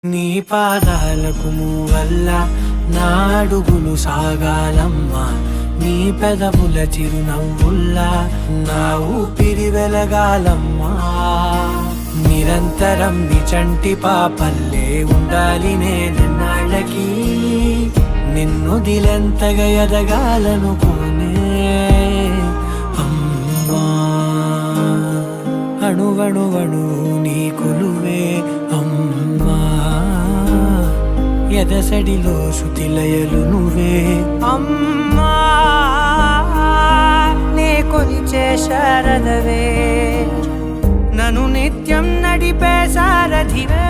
నీ పాదాలకు మూవల్ల నా అడుగులు సాగాలమ్మా, నీ పెదవుల చిరునవ్వుల్లా నా ఊపిరి వెలగాలమ్మా. నిరంతరం నీ చంటి పాపల్లే ఉండాలి నేనెన్నాళ్ళకి, నిన్నొదిలెంతగా ఎదగాలనుకోనే అమ్మా. అణువణువణు నీ కొలువే అమ్మా, ఎదసడిలో శృతిలయలు నువ్వే అమ్మా. నే కొలిచే శారదవే, నన్ను నిత్యం నడిపే సారథివే.